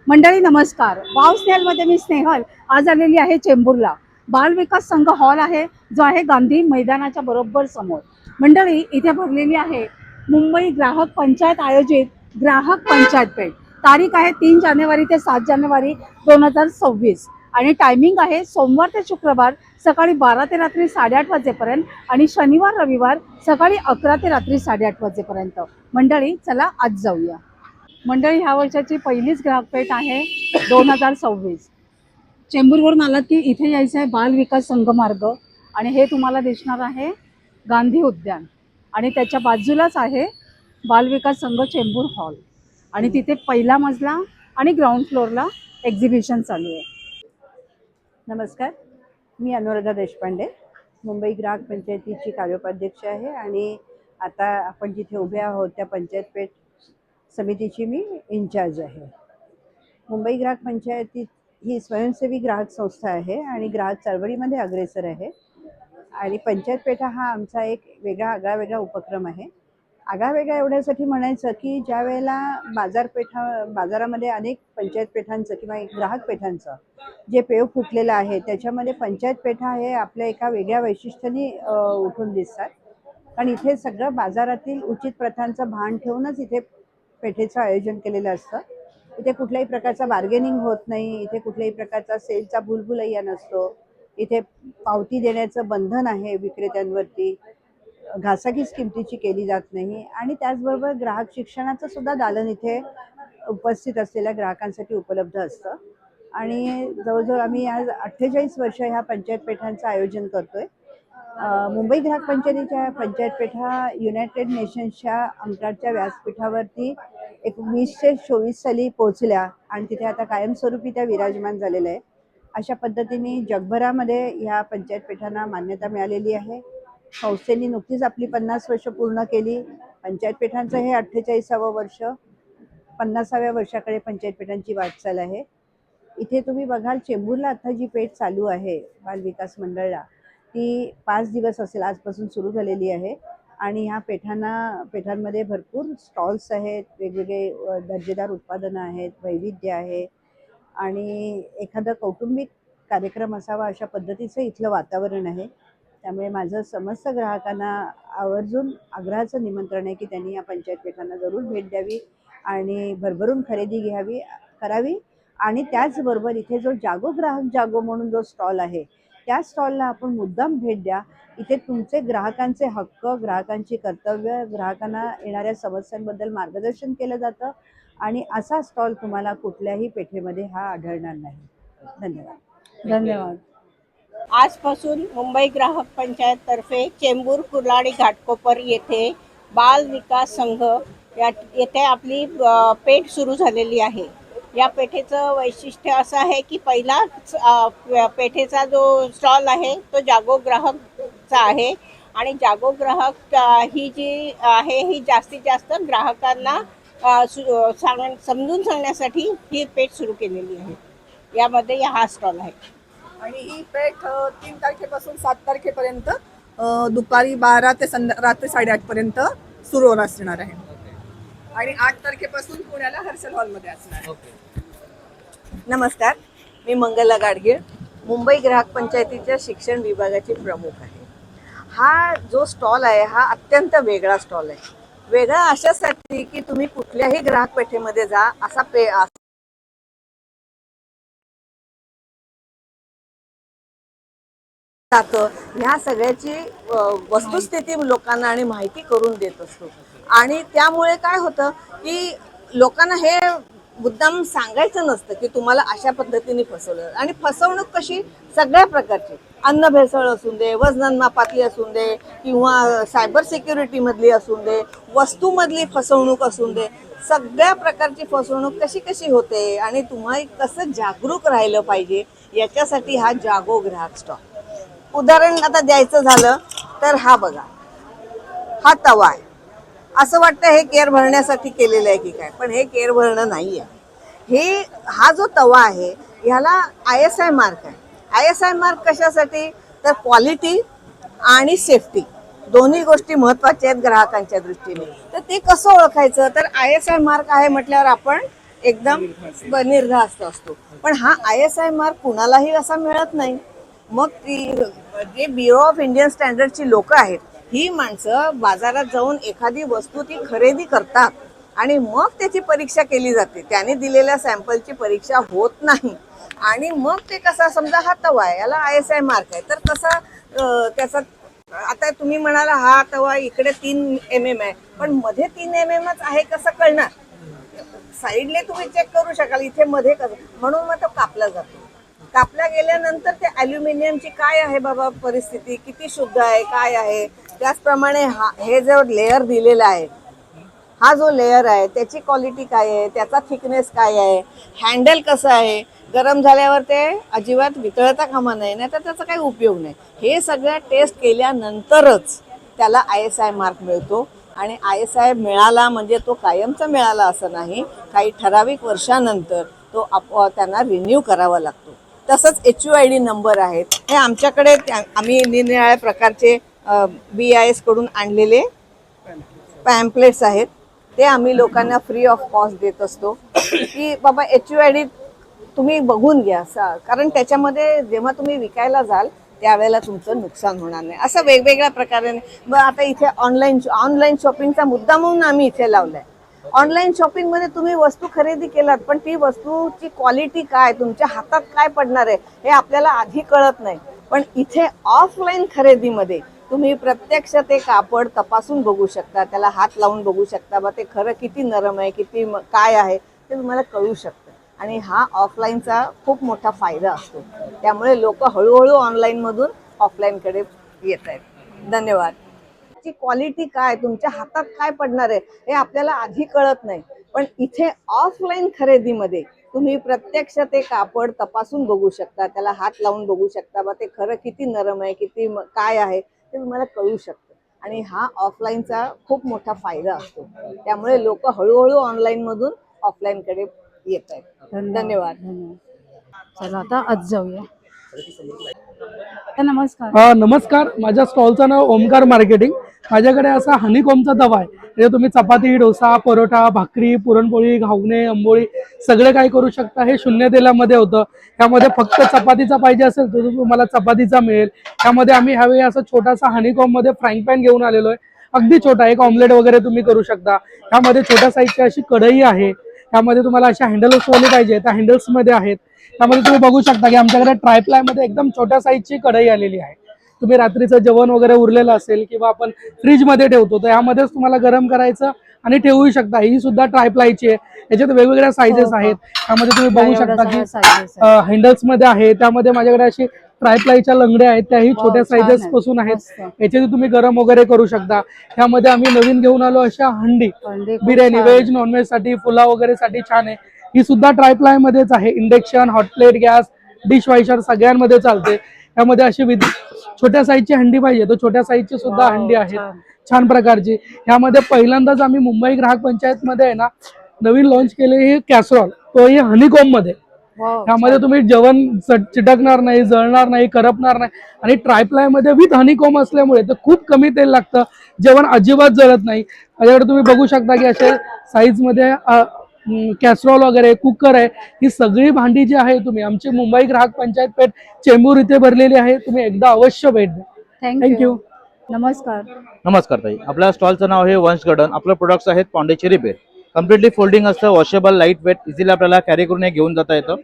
मंडळी नमस्कार. वाव स्नेहलमध्ये मी स्नेहल आज आलेली आहे चेंबूरला. बाल विकास संघ हॉल आहे जो आहे गांधी मैदानाच्या बरोबर समोर. मंडळी इथे भरलेली आहे मुंबई ग्राहक पंचायत आयोजित ग्राहक पंचायत पेठ. तारीख आहे 3 जानेवारी ते 7 जानेवारी 2026 आणि टायमिंग आहे सोमवार ते शुक्रवार सकाळी 12 ते रात्री 8:30 वाजेपर्यंत आणि शनिवार रविवार सकाळी 11 ते रात्री 8:30 वाजेपर्यंत. मंडळी चला आज जाऊया. मंडळी ह्या वर्षाची पहिलीच ग्राहक पेठ आहे 2026. चेंबूरवरून आलात की इथे यायचं आहे बाल विकास संघ मार्ग आणि हे तुम्हाला दिसणार आहे गांधी उद्यान आणि त्याच्या बाजूलाच आहे बाल विकास संघ चेंबूर हॉल आणि तिथे पहिला मजला आणि ग्राउंड फ्लोअरला एक्झिबिशन चालू आहे. नमस्कार, मी अनुराधा देशपांडे, मुंबई ग्राहक पंचायतीची कार्योपाध्यक्ष आहे आणि आता आपण जिथे उभे आहोत त्या पंचायत पेठ समितीची मी इन्चार्ज आहे. मुंबई ग्राहक पंचायती ही स्वयंसेवी ग्राहक संस्था आहे आणि ग्राहक चळवळीमध्ये अग्रेसर आहे आणि पंचायत पेठा हा आमचा एक आगळावेगळा उपक्रम आहे. आगळावेगळा एवढ्यासाठी म्हणायचं की ज्या वेळेला बाजारामध्ये अनेक पंचायत पेठांचं किंवा ग्राहक पेठांचं जे पेव फुटलेलं आहे त्याच्यामध्ये पंचायत पेठा हे आपल्या एका वेगळ्या वैशिष्ट्याने उठून दिसतात. कारण इथे सगळं बाजारातील उचित प्रथांचं भान ठेवूनच इथे पेठेचं आयोजन केलेलं असतं. इथे कुठल्याही प्रकारचा बार्गेनिंग होत नाही, इथे कुठल्याही प्रकारचा सेलचा भुलभुलैया नसतो, इथे पावती देण्याचं बंधन आहे विक्रेत्यांवरती, घासाघीस किमतीची केली जात नाही आणि त्याचबरोबर ग्राहक शिक्षणाचं सुद्धा दालन इथे उपस्थित असलेल्या ग्राहकांसाठी उपलब्ध असतं. आणि जवळजवळ आम्ही आज 48 वर्ष ह्या पंचायत पेठांचं आयोजन करतोय. मुंबई ग्राहक पंचायतीच्या पंचायत पेठा युनायटेड नेशन्सच्या अंकाच्या व्यासपीठावरती 1924 साली पोहोचल्या आणि तिथे आता कायमस्वरूपी त्या विराजमान झालेल्या आहे. अशा पद्धतीने जगभरामध्ये ह्या पंचायत पेठांना मान्यता मिळालेली आहे. संस्थेने नुकतीच आपली 50 वर्ष पूर्ण केली. पंचायत पेठांचं हे 48वे वर्ष, 50व्या वर्षाकडे पंचायत पेठांची वाटचाल आहे. इथे तुम्ही बघाल चेंबूरला आता जी पेठ चालू आहे बाल विकास मंडळला, ती 5 दिवस असेल आजपासून सुरू झालेली आहे आणि ह्या पेठांमध्ये भरपूर स्टॉल्स आहेत, वेगवेगळे दर्जेदार उत्पादनं आहेत, वैविध्य आहे आणि एखादा कौटुंबिक कार्यक्रम असावा अशा पद्धतीचं इथलं वातावरण आहे. त्यामुळे माझं समस्त ग्राहकांना आवर्जून आग्रहाचं निमंत्रण आहे की त्यांनी या पंचायत पेठांना जरूर भेट द्यावी आणि भरभरून खरेदी करावी आणि त्याचबरोबर इथे जो जागो ग्राहक जागो म्हणून जो स्टॉल आहे त्या स्टॉलला आपण मुद्दाम भेट द्या. इथे तुमचे ग्राहकांचे हक्क, ग्राहकांची कर्तव्य, ग्राहकांना येणाऱ्या समस्यांबद्दल मार्गदर्शन केलं जातं आणि असा स्टॉल तुम्हाला कुठल्याही पेठेमध्ये हा आढळणार नाही. धन्यवाद. धन्यवाद. आजपासून मुंबई ग्राहक पंचायत तर्फे चेंबूर, कुर्लाडी, घाटकोपर येथे बाल विकास संघ येथे आपली पेठ सुरू झालेली आहे. या पेठेचं वैशिष्ट्य असं आहे की पहिला पेठेचा जो स्टॉल आहे तो जागो ग्राहकचा आहे आणि जागो ग्राहक ही जी आहे ही जास्तीत जास्त ग्राहकांना समजून सांगण्यासाठी ही पेठ सुरू केलेली आहे. यामध्ये हा स्टॉल आहे आणि ही पेठ 3 तारखेपासून 7 तारखेपर्यंत दुपारी 12 ते रात्री 8:30 पर्यंत सुरू असणार आहे आणि 8 तारखेपासून पुण्याला हर्षल हॉलमध्ये असणार आहे. नमस्कार, मी मंगला गाडगीळ, मुंबई ग्राहक पंचायतीच्या शिक्षण विभागाची प्रमुख आहे. हा जो स्टॉल आहे हा अत्यंत वेगळा स्टॉल आहे. वेगळा अशासाठी की तुम्ही कुठल्याही ग्राहक पेठेमध्ये जा असा ह्या सगळ्याची वस्तुस्थिती लोकांना आणि माहिती करून देत असतो आणि त्यामुळे काय होतं की लोकांना हे मुद्दाम सांगायचं नसतं की तुम्हाला अशा पद्धतीने फसवलं. आणि फसवणूक कशी सगळ्या प्रकारची, अन्न भेसळ असून दे, वजन मापातली असून दे किंवा सायबर सिक्युरिटी मधली असून दे, वस्तूमधली फसवणूक असून दे, सगळ्या प्रकारची फसवणूक कशी होते आणि तुम्हाला कसं जागरूक राहिलं पाहिजे याच्यासाठी हा जागो ग्राहक स्टॉल. उदाहरण आता द्यायचं झालं तर हा बघा, हा तवा आहे. असं वाटतं हे केर भरण्यासाठी केलेलं आहे की काय, पण हे केर भरणं नाही आहे. हा जो तवा आहे ह्याला ISI मार्क आहे. ISI मार्क कशासाठी, तर क्वालिटी आणि सेफ्टी दोन्ही गोष्टी महत्त्वाच्या आहेत ग्राहकांच्या दृष्टीने. तर ते कसं ओळखायचं, तर ISI मार्क आहे म्हटल्यावर आपण एकदम निर्धास्त असतो. पण हा ISI मार्क कुणालाही असा मिळत नाही. मग ती जे ब्युरो ऑफ इंडियन स्टँडर्डची लोक आहेत, ही माणसं बाजारात जाऊन एखादी वस्तू ती खरेदी करतात आणि मग त्याची परीक्षा केली जाते. त्याने दिलेल्या सॅम्पलची परीक्षा होत नाही आणि मग ते कसा, समजा हा तवा आहे, याला ISI मार्क आहे, तर कसा त्याचा, आता तुम्ही म्हणाला हा तवा इकडे 3 mm आहे, पण मध्ये 3 mmच आहे कसं कळणार? साईडले तुम्ही चेक करू शकाल, इथे मध्ये कसं, म्हणून मग तो कापला जातो. कापल्या गेल्यानंतर ते ॲल्युमिनियमची काय आहे बाबा परिस्थिती, किती शुद्ध आहे, काय आहे, त्याचप्रमाणे हे जो लेअर दिलेला आहे, हा जो लेअर आहे त्याची क्वालिटी काय आहे, त्याचा थिकनेस काय आहे, हँडल कसं आहे, गरम झाल्यावर ते अजिबात वितळता कामा नये, नाही तर त्याचा काही उपयोग नाही. हे सगळं टेस्ट केल्यानंतरच त्याला ISI मार्क मिळतो. आणि ISI मिळाला म्हणजे तो कायमचा मिळाला असं नाही, काही ठराविक वर्षानंतर तो त्यांना रिन्यू करावा लागतो. तसंच HUID नंबर आहेत, हे आमच्याकडे आम्ही निरनिराळ्या प्रकारचे BIS कडून आणलेले पॅम्पलेट्स आहेत, ते आम्ही लोकांना फ्री ऑफ कॉस्ट देत असतो की बाबा HUID तुम्ही बघून घ्या, कारण त्याच्यामध्ये जेव्हा तुम्ही विकायला जाल त्यावेळेला तुमचं नुकसान होणार नाही. असं वेगवेगळ्या प्रकारे. मग आता इथे ऑनलाईन शॉपिंगचा मुद्दा म्हणून आम्ही इथे लावलाय. ऑनलाईन शॉपिंगमध्ये तुम्ही वस्तू खरेदी केलात, पण ती वस्तूची क्वालिटी काय, तुमच्या हातात काय पडणार आहे हे आपल्याला आधी कळत नाही. पण इथे ऑफलाईन खरेदीमध्ये तुम्ही प्रत्यक्ष ते कापड तपासून बघू शकता, त्याला हात लावून बघू शकता, बा ते खरं किती नरम आहे, किती काय आहे ते तुम्हाला कळू शकतं. आणि हा ऑफलाईनचा खूप मोठा फायदा असतो. त्यामुळे लोक हळूहळू ऑनलाईनमधून ऑफलाईनकडे येत आहेत. धन्यवाद. ची क्वालिटी काय, तुमच्या हातात काय पडणार आहे हे आपल्याला आधी कळत नाही. पण इथे ऑफलाईन खरेदीमध्ये तुम्ही प्रत्यक्ष ते कापड तपासून बघू शकता, त्याला हात लावून बघू शकता, बा ते खरं किती नरम आहे, किती काय आहे ते तुम्हाला कळू शकतं. आणि हा ऑफलाईनचा खूप मोठा फायदा असतो. त्यामुळे लोक हळूहळू ऑनलाईनमधून ऑफलाईनकडे येत आहेत. धन्यवाद. चला आता आज जाऊया. नमस्कार. नमस्कार, माझ्या स्टॉलचं नाव ओमकार मार्केटिंग. माझ्याकडे असा हनीकॉमचा तवा आहे, म्हणजे तुम्ही चपाती, डोसा, परोठा, भाकरी, पुरणपोळी, घावणे, आंबोळी सगळे काही करू शकता. हे 0 तेलामध्ये होतं. त्यामध्ये फक्त चपातीचा पाहिजे असेल तर तुम्हाला चपातीचा मिळेल. त्यामध्ये आम्ही ह्यावेळी असं छोटासा हनीकॉममध्ये फ्राईंग पॅन घेऊन आलेलो आहे. अगदी छोटा, एक ऑमलेट वगैरे तुम्ही करू शकता. ह्यामध्ये छोट्या साईजची अशी कढई आहे. त्यामध्ये तुम्हाला अशा हँडल्सवाले पाहिजे त्या हँडल्समध्ये आहेत. त्यामध्ये तुम्ही बघू शकता की आमच्याकडे ट्रायप्लायमध्ये एकदम छोट्या साईजची कढई आलेली आहे. तुम्ही रात्रीचं जेवण वगैरे उरलेलं असेल किंवा आपण फ्रीजमध्ये ठेवतो तर यामध्येच तुम्हाला गरम करायचं आणि ठेवू शकता. ही सुद्धा ट्रायप्लायची आहे. याच्यात वेगवेगळ्या साईजेस आहेत. त्यामध्ये तुम्ही बघू शकता की हँडल्समध्ये आहे. त्यामध्ये माझ्याकडे अशी ट्रायप्लायच्या लंगड्या आहेत, त्याही छोट्या साईजेस पासून आहेत. याच्यात तुम्ही गरम वगैरे करू शकता. त्यामध्ये आम्ही नवीन घेऊन आलो अशा हंडी, बिर्याणी, व्हेज नॉनव्हेज साठी, पुलाव वगैरे साठी छान आहे. ही सुद्धा ट्रायप्लाय मध्येच आहे. Induction, hotplate, gas, dish washer सगळ्यांमध्ये चालते. त्यामध्ये अशी छोट्या साईजची हंडी पाहिजे तर छोट्या साईजची सुद्धा हंडी आहे, छान प्रकारची. ह्यामध्ये पहिल्यांदाच आम्ही मुंबई ग्राहक पंचायत मध्ये आहे ना नवीन लॉन्च केले हे कॅसरॉल, तोही हनीकॉम मध्ये. त्यामध्ये तुम्ही जेवण चिटकणार नाही, जळणार नाही, करपणार नाही. आणि ट्रायप्लाय मध्ये विथ हनीकॉम असल्यामुळे तर खूप कमी तेल लागतं, जेवण अजिबात जळत नाही. माझ्याकडे तुम्ही बघू शकता की असे साईज मध्ये कॅसरॉल वगैरे, कुकर आहे. ही सगळी भांडी जी आहे तुम्ही आमची मुंबई ग्राहक पंचायत पेठ चेंबूर इथे भरलेली आहे. तुम्ही एकदा अवश्य भेट द्या. थँक्यू. नमस्कार. नमस्कार ताई, आपल्या स्टॉलचं नाव आहे वंश गार्डन. आपलं प्रोडक्ट्स आहेत पॉंडिचेरी बेड. कम्प्लिटली फोल्डिंग असतं, वॉशेबल, लाईट वेट, इझिली आपल्याला कॅरी करून हे घेऊन जाता येतं.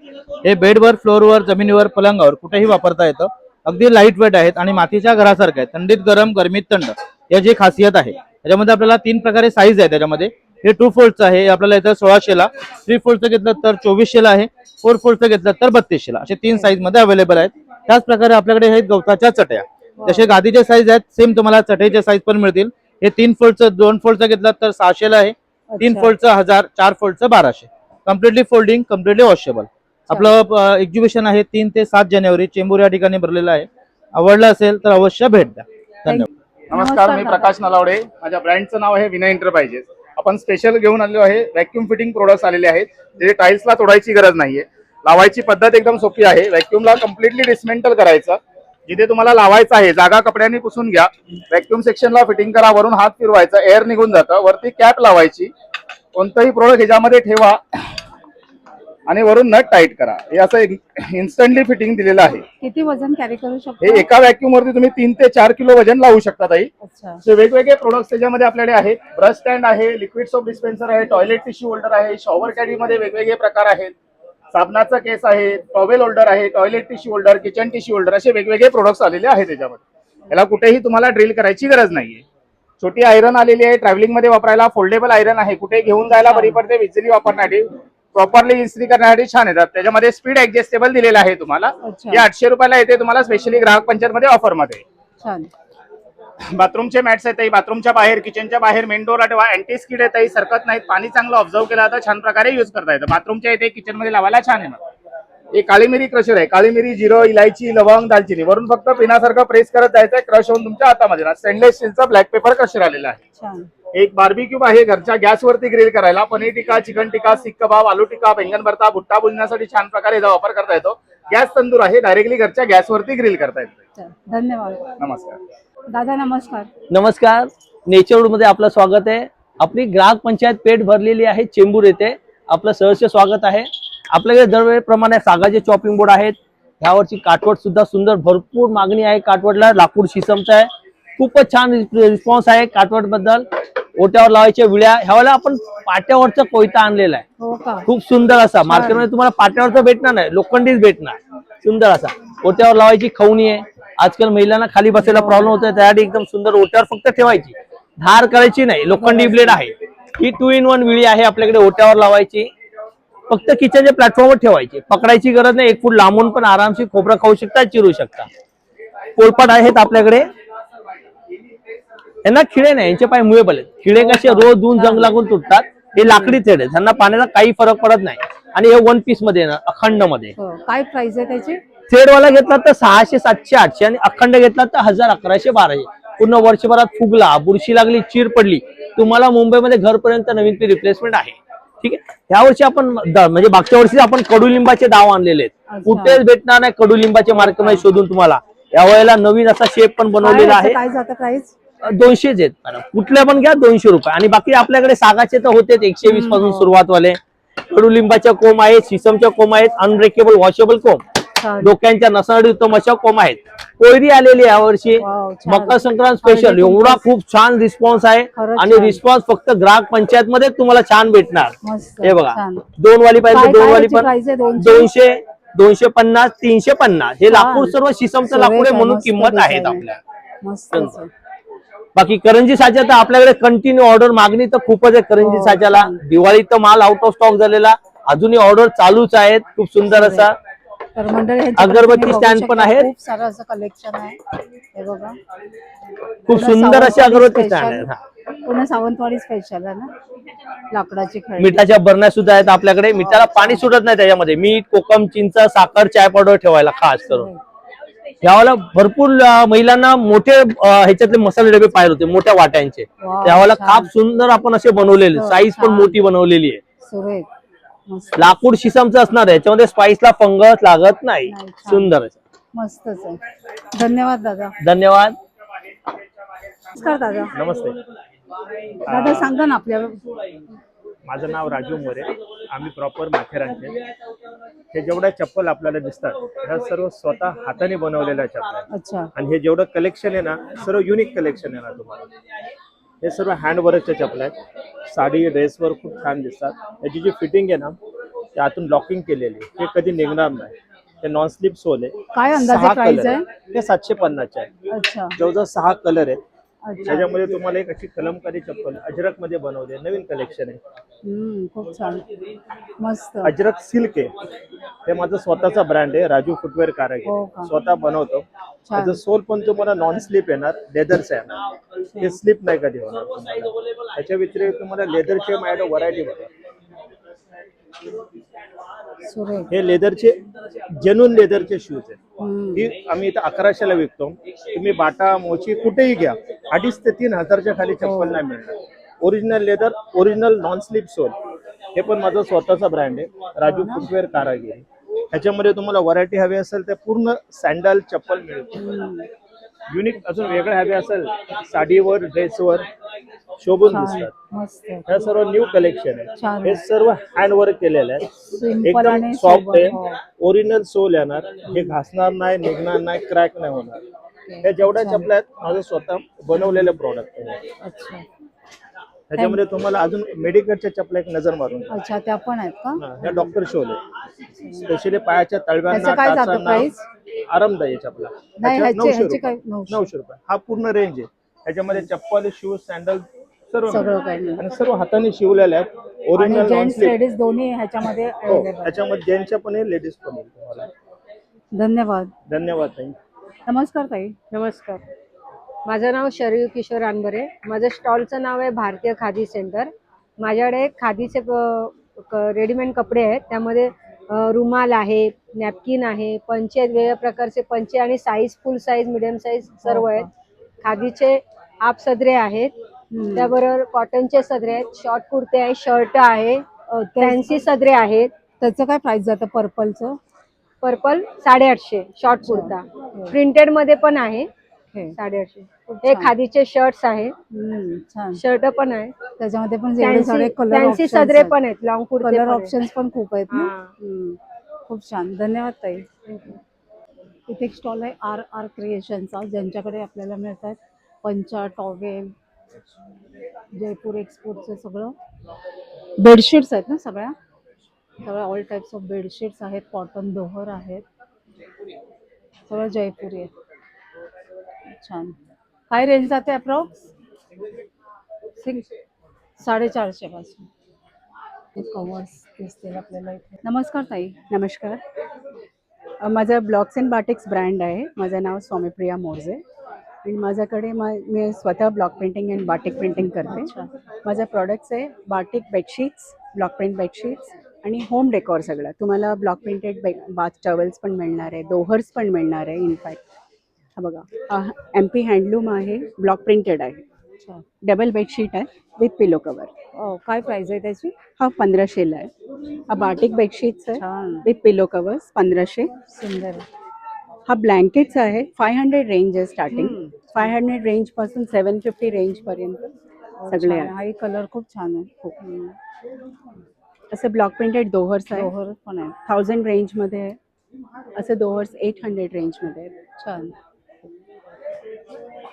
हे बेडवर, फ्लोअरवर, जमिनीवर, पलंगावर कुठेही वापरता येतं. अगदी लाईट वेट आहेत आणि मातीच्या घरासारखं आहे. थंडीत गरम, गरमीत थंड, याची खासियत आहे. त्याच्यामध्ये आपल्याला 3 प्रकारे साईज आहे. त्याच्यामध्ये हे 2 फोल्डचं आहे, आपल्याला येतं 1600ला. 3 फोल्डचं घेतलं तर 2400ला आहे. 4 फोल्डचं घेतलं तर 3200ला. असे 3 साईज मध्ये अवेलेबल आहेत. त्याच प्रकारे आपल्याकडे आहेत गवताच्या चटया. जसे गादीचे साईज आहेत सेम तुम्हाला चटईचे साईज पण मिळतील. हे 3 फोल्डचं, 2 फोल्डचं घेतलं तर 600ला आहे. 3 फोल्डचं 1000, 4 फोल्डचं 1200. Completely folding, completely washable. आपलं एक्झिबिशन आहे 3 ते 7 जानेवारी चेंबूर या ठिकाणी भरलेलं आहे. आवडलं असेल तर अवश्य भेट द्या. धन्यवाद. नमस्कार, मी प्रकाश नलावडे. माझ्या ब्रँडचं नाव आहे विनय एंटरप्राइजेस. आपण स्पेशल घेऊन आलेलो आहे. व्हॅक्यूम फिटिंग प्रोडक्ट्स आलेले आहेत. जे टाईल्सला तोडायची गरज नाहीये. लावायची पद्धत एकदम सोपी आहे. व्हॅक्यूमला कम्प्लिटली डिसमेंटल करायचं. जिथे तुम्हाला लावायचं आहे जागा कपड्यांनी पुसून घ्या. व्हॅक्यूम सेक्शनला फिटिंग करा. वरून हात फिरवायचा, एअर निघून जातं. वरती कॅप लावायची. कोणतंही प्रोडक्ट ह्याच्यामध्ये ठेवा. आणि वरून नट टाईट करा. हे असं इन्स्टंटली फिटिंग दिलेलं आहे. किती वजन कॅरी करू हे शकतो? एका व्हॅक्यूम वरती तुम्ही 3 ते 4 किलो वजन लावू शकता ताई. अच्छा. असे वेगवेगळे प्रोडक्ट्स त्याच्यामध्ये आपल्याकडे आहेत. ब्रश स्टँड आहे, लिक्विड सोप डिस्पेन्सर आहे, टॉयलेट टिश्यू होल्डर आहे, शॉवर कॅडी मध्ये वेगवेगळे प्रकार आहेत, साबणाचा केस आहे, टॉवेल होल्डर आहे, toilet tissue holder, kitchen tissue holder, असे वेगवेगळे प्रोडक्ट्स आलेले आहेत त्याच्यामध्ये. याला कुठेही तुम्हाला ड्रिल करायची गरज नाहीये. छोटी आयरन आलेली आहे, ट्रॅव्हलिंग मध्ये वापरायला फोल्डेबल आयरन आहे, कुठे घेऊन जायला बरी पडते, इझिली वापरण्यासाठी, प्रॉपरली इस्त्री करण्यासाठी छान येतात. त्याच्यामध्ये स्पीड ऍडजस्टेबल दिलेलं आहे तुम्हाला. अच्छा. हे 800 रुपयाला येते तुम्हाला स्पेशली ग्राहक पंचायत मध्ये ऑफर मध्ये. छान. बाथरूमचे मॅट्स आहेत, बाथरूमच्या बाहेर, किचनच्या बाहेर, मेन डोअरला ठेवा. अँटी स्किड आहे, सरकत नाहीत, पाणी चांगलं ऑब्झर्व केलं तर छान प्रकारे युज करता येतं. बाथरूमच्या इथे किचन मध्ये लावायला छान येणार. हे काळी मिरी क्रशर आहे, काळी मिरी, जिरं, इलायची, लवंग, दालचिनी, वरून फक्त पिनासारखं प्रेस करत जायचं, क्रश होऊन तुमच्या हातामध्ये ना. स्टेनलेस स्टीलचा ब्लॅक पेपर क्रशर आलेला आहे. छान. एक बार्बीक्यूब आहे घरच्या गॅसवरती ग्रिल करायला. पनीर टिक्का, चिकन टिक्का, सीख कबाब, आलू टिक्का, बैंगन भरता, भुट्टा बुजण्यासाठी छान प्रकारे याचा वापर करता येतो. गॅस तंदूर आहे, डायरेक्टली घरच्या गॅसवरती ग्रिल करता येतो. धन्यवाद. नमस्कार दादा नमस्कार. नमस्कार. नेचरवूड मध्ये आपलं स्वागत आहे. आपली ग्राहक पंचायत पेठ भरलेली आहे चेंबूर येथे. आपलं सहर्ष स्वागत आहे. आपल्याकडे दरवेळेप्रमाणे सागाचे चॉपिंग बोर्ड आहेत. ह्यावरची काठवड सुद्धा सुंदर, भरपूर मागणी आहे काठवडला. लाकूड शिसमचा आहे, खूपच छान रिस्पॉन्स आहे काठवड बद्दल. ओट्यावर लावायच्या विळ्या, ह्यावेळेला आपण पाट्यावरचा कोयता आणलेला आहे. हो का? खूप सुंदर असा. मार्केटमध्ये तुम्हाला पाट्यावरचा भेटणार नाही, लोखंडीच भेटणार. सुंदर असा ओट्यावर लावायची खवणी आहे. आजकाल महिलांना खाली बसायला प्रॉब्लेम होतोय, त्यासाठी एकदम सुंदर ओट्यावर फक्त ठेवायची, धार करायची नाही. लोखंडी ब्लेड आहे. ही 2 in 1 विळी आहे आपल्याकडे. ओट्यावर लावायची, फक्त किचनच्या प्लॅटफॉर्मवर ठेवायची, पकडायची गरज नाही. 1 फूट लांबून पण आरामशीर खोबरं खाऊ शकता, चिरू शकता. पोलपाट आहेत आपल्याकडे. यांना खिळे नाही, यांचे पाय मुळेबल आहेत. खिळे कसे रोज धुवून जंग लागून तुटतात. हे लाकडी थ्रेड आहेत, त्यांना पाण्याचा काही फरक पडत नाही. आणि हे 1 पीस मध्ये येणार, अखंड मध्ये. हो. काय प्राइस आहे त्याची? थ्रेडवाला घेतला तर 600, 700, 800 आणि अखंड घेतला तर 1000, 1100, 1200. पूर्ण वर्षभरात फुगला, बुरशी लागली, चीर पडली, तुम्हाला मुंबईमध्ये घरपर्यंत नवीन पी रिप्लेसमेंट आहे. ठीक आहे. ह्या वर्षी आपण म्हणजे मागच्या वर्षी आपण कडुलिंबाचे दाव आणलेले आहेत. कुठेच भेटणार नाही कडुलिंबाचे मार्केटमध्ये शोधून तुम्हाला. यावेळेला नवीन असा शेप पण बनवलेला आहे. काय जातं प्राइस? 200 आहेत मॅडम, कुठल्या पण घ्या 200 रुपये. आणि बाकी आपल्याकडे सागाचे तर होतेच 120 पासून सुरुवात वाले. कडुलिंबाच्या कोंब आहेत, शिसमच्या कोंब आहेत, अनब्रेकेबल वॉशेबल कोंब, डोक्यांच्या नसाळीयुक्त मशा कोंब आहेत. कोयरी आलेली यावर्षी. वाव, छान. मकर संक्रांत स्पेशल. एवढा खूप छान रिस्पॉन्स आहे. खरंच आणि छान. रिस्पॉन्स फक्त ग्राहक पंचायत मध्ये तुम्हाला छान भेटणार. मस्त. हे बघा, छान. 2 वाली पाहिजे, काय 2 वाली याची पण price आहे? 200, 250, 350. हे लाकूड छान. सर्व शिसमचं सुरेख लाकूड आहे आहे, म्हणून मस्त किंमत design आहेत आहे. आपल्या. मस्तच आहे. बाकी करंजी साच्या तर आपल्याकडे कंटिन्यू ऑर्डर, मागणी तर खूपच आहे करंजी हो, साच्याला. छान. दिवाळीत तर माल आउट ऑफ स्टॉक झालेला, अजूनही ऑर्डर चालूच आहेत. खूप सुंदर असा तर मंडळी ह्यांच्याकडे अगरबत्ती तुम्ही बघू stand पण शकता, आहेत. खूप सारं असं कलेक्शन आहे. हे बघा, खूप सुंदर अशी अगरबत्ती स्टँड special. आहेत. हा. पुणे सावंतवाडी स्पेशल आहे ना, लाकडाची खेळ. मिठाच्या बरण्या सुद्धा आहेत आपल्याकडे. मिठाला पाणी सुटत नाही त्याच्यामध्ये. मीठ, कोकम, चिंच, साखर, चाय पावडर ठेवायला खास करून. यावेळेला भरपूर महिलांना मोठे ह्याच्यातले मसाले डबे पाहिजे होते, मोठ्या वाट्यांचे. वाव, त्यावेळेला छान. खाप सुंदर आपण असे बनवलेले, हो, साईज पण छान. मोठी बनवलेली आहे. सुरेख. मस्त. लाकूड शिसमचं असणार आहे, याच्यामध्ये स्पाइसला फंगस लागत नाही. नाही, छान. सुंदर आहे. मस्तच आहे. धन्यवाद दादा. धन्यवाद. नमस्कार दादा. नमस्ते. दादा सांगा ना आपल्या. माझं नाव राजू मोरे. आम्ही प्रॉपर माथेरानचे. हे जेवढ्या चप्पल आपल्याला दिसतात ह्या सर्व स्वतः हाताने बनवलेल्या चप्पल आहेत. अच्छा. आणि हे जेवढं कलेक्शन आहे ना, सर्व युनिक कलेक्शन आहे ना तुम्हाला. हे सर्व हँडवर्कच्या चप्पल आहेत. साडी, ड्रेसवर खूप छान दिसतात. याची जी फिटिंग आहे ना, ते आतून लॉकिंग केलेली आहे, ते कधी निघणार नाही. ते नॉन स्लिप सोल आहे. काय अंदाजे 6 प्राइस कलर आहे? आहे. ते 750 आहे. अच्छा. जवळजवळ 6 कलर आहेत. अच्छा. त्याच्यामध्ये तुम्हाला एक अशी कलमकारी चप्पल अजरक मध्ये बनवली आहे. नवीन कलेक्शन आहे. खूप छान. मस्त. अजरक सिल्क आहे. हे माझं स्वतःचा ब्रँड आहे, राजू फुटवेअर हो कारागीर. का? स्वतः बनवतो. त्याचं सोल पण तुम्हाला नॉन स्लिप येणार, लेदरचं येणार. हे स्लिप नाही कधी होणार तुम्हाला. त्याच्या व्यतिरिक्त तुम्हाला लेदरचे माझ्याकडे व्हरायटी बघा. सुरेख. हे लेदरचे जेन्युइन लेदरचे शूज आहेत. हम्म. ही आम्ही इथं 1100ला विकतो. तुम्ही बाटा, मोची कुठेही घ्या, 2,500 ते 3,000च्या खाली चप्पल नाही मिळणार. Original leather, original non slip sole. हे पण माझा स्वतःचा ब्रँड आहे, राजू फुटवेअर कारागीर. ह्याच्यामध्ये तुम्हाला व्हरायटी हवी असेल तर पूर्ण सँडल चप्पल मिळते. युनिक अजून वेगळं हवे असेल साडीवर ड्रेसवर शोभून छान दिसतात. मस्त हे सर्व न्यू कलेक्शन छान आहे. हे सर्व हँड वर्क केलेलं आहे. सिंपल एकदम आणि सॉफ्ट सोबर. आहे. हो. ओरिजिनल सोल येणार. हे घासणार नाही, निघणार नाही, क्रॅक नाही होणार. हे जेवढ्या अच्छा. चपल्या आहेत माझं स्वतः बनवलेले प्रॉडक्ट आहे. अच्छा त्याच्यामध्ये तुम्हाला अजून मेडिकलच्या चपल्या एक नजर मारून द्या. अच्छा त्या पण आहेत का? ह्या डॉक्टर शोल आहे. स्पेशली पायाच्या तळव्यांना त्याचं काय जातं टाचांना प्राइस? आरामदायी चपला. नाही ह्याच्यात ह्याचे 900 ह्याचे रुपये. काय 900 900 रुपये हा पूर्ण रेंज आहे. ह्याच्यामध्ये चप्पल, शूज, सॅन्डल सर्व सगळं मिळेल. काही मिळेल. आणि सर्व हाताने शिवलेले आहेत. आणि ओरिजिनल जेंट्स लेडीज दोन्ही ह्याच्यामध्ये हो अवेलेबल. ह्याच्यामध्ये जेंट्सच्या पण आहे, लेडीज पण आहे तुम्हाला. धन्यवाद. धन्यवाद ताई. नमस्कार ताई. नमस्कार. माझं नाव शरयू किशोर अनबरे. माझं स्टॉलचं नाव आहे भारतीय खादी सेंटर. माझ्याकडे खादीचे रेडीमेड कपडे आहेत. त्यामध्ये रुमाल आहे, नॅपकिन आहे, पंचे आहेत, वेगवेगळ्या प्रकारचे पंचे आणि साईज, फुल साईज, मिडियम साईज सर्व आहेत. खादीचे हाफ सदरे आहेत, त्याबरोबर कॉटनचे सदरे आहेत, शॉर्ट कुर्ते आहे, शर्ट आहे, फॅन्सी सदरे आहेत. त्याचं काय प्राइस जातं पर्पलचं? Purple 850 short kurta. प्रिंटेड मध्ये पण आहे हे 850. हे खादीचे शर्ट्स आहेत, छान. शर्ट पण आहे, त्याच्यामध्ये पण वेगळे सारे कलर फॅन्सी सदरे पण आहेत, लॉंग कुर्ते कलर पण आहेत. ऑप्शन्स पण खूप आहेत ना. हा. खूप छान. धन्यवाद ताई. इथे एक स्टॉल आहे आर आर क्रिएशनचा, ज्यांच्याकडे आपल्याला मिळतात पंचा, टॉवेल, जयपूर एक्सपोर्टचं सगळं. बेडशीट्स आहेत ना सगळ्या ऑल टाइप्स ऑफ बेडशीट्स आहेत, कॉटन दोहर आहेत, सगळं जयपुरी आहे. छान. काय रेंज जाते अप्रॉक्स? 450 पासून. कवर्स दिसतील आपल्याला इथे. नमस्कार ताई. नमस्कार. माझं ब्लॉक्स अँड बाटिक्स ब्रँड आहे. माझं नाव स्वामीप्रिया मोरजे आणि माझ्याकडे मी स्वतः block printing and batik printing करते. माझं प्रॉडक्ट्स आहे batik bedsheets, block print bedsheets आणि होम डेकॉर सगळं. तुम्हाला ब्लॉक प्रिंटेड बाथ टॉवेल्स पण मिळणार आहे, दोहर्स पण मिळणार आहे. इनफॅक्ट हा बघा MP हँडलूम आहे, ब्लॉक प्रिंटेड आहे, डबल बेडशीट आहे विथ पिलो कवर. काय प्राइस आहे त्याची? हा 1500ला आहे. हा बाटिक बेडशीट्स आहे छान. With pillow covers 1500. सुंदर. हा ब्लँकेट्स आहे. 500 रेंज आहे स्टार्टिंग. 500 रेंज पासून 750 रेंज पर्यंत सगळे आहे. हाही कलर खूप छान आहे. असे ब्लॉक प्रिंटेड दोहर्स आहे, दोहर पण आहे. 1000 रेंज मध्ये आहे. असे दोहर्स 800 रेंज मध्ये आहेत. छान.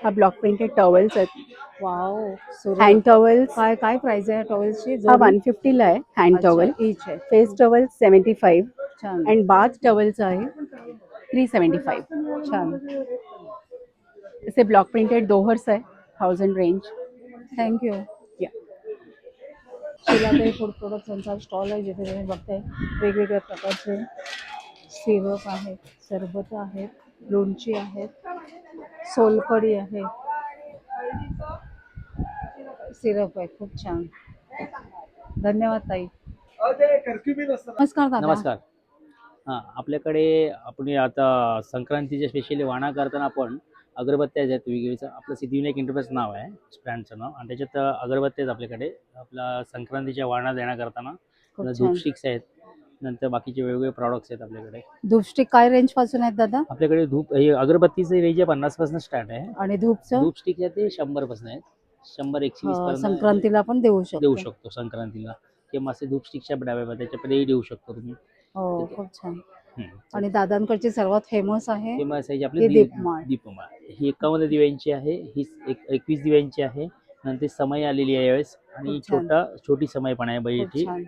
हा ब्लॉक प्रिंटेड टॉवेल्स आहेत. वाव. हँड टॉवेल्स काय काय प्राइस आहे टॉवेल्सची? हा 150 ला आहे. हँड टॉवेल इच आहे. फेस टॉवेल 75 छान. अँड बाथ टॉवेल्स आहे 375. छान. असे ब्लॉक प्रिंटेड दोहर्स आहे 1000 रेंज. थँक्यू. या शिलाबाई फूड प्रोडक्ट यांचा स्टॉल आहे, जिथे तुम्ही बघताय वेगवेगळ्या प्रकारचे सिरप आहेत, सरबत आहेत, लोणची आहेत, सोलकढी आहे, सिरप आहे. खूप छान. धन्यवाद ताई. नमस्कार दादा. नमस्कार. हां, आपल्याकडे आपण आता संक्रांतीच्या स्पेशली वाणा करताना आपण अगरबत्त्या आहेत वेगवेगळ्या. आपलं सिद्धिविनायक एंटरप्राइज नाव आहे ब्रँडचं नाव, आणि त्याच्यात अगरबत्त्या आहेत आपल्याकडे. आपला संक्रांतीच्या वाणा देण्या करताना धूप स्टिक्स आहेत, नंतर बाकीचे वेगवेगळे प्रॉडक्ट्स आहेत आपल्याकडे. धूपस्टिक काय रेंज पासून आहेत दादा? आपल्याकडे धूप हे अगरबत्तीचं रेंज 50 पासून स्टार्ट आहे. आणि धूपचं? धूप स्टिक आहे ते 100 पासून आहेत. 100-120 पर्यंत संक्रांतीला पण देऊ देऊ शकतो. शकतो संक्रांतीला. किंवा असे धूप स्टिकच्या डब्यामध्ये त्याच्यापडेही देऊ शकतो तुम्ही. हो खूप छान. आणि दादांकडची सर्वात फेमस आहे फेमस आहे ही आपली दीपमाळ. दीपमाळ. ही 51 दिव्यांची आहे, ही 21 दिव्यांची आहे. नंतर समय आलेली आहे यावेळेस, आणि खूप छान. छोटी समय पण आहे खूप बजेटची. छान.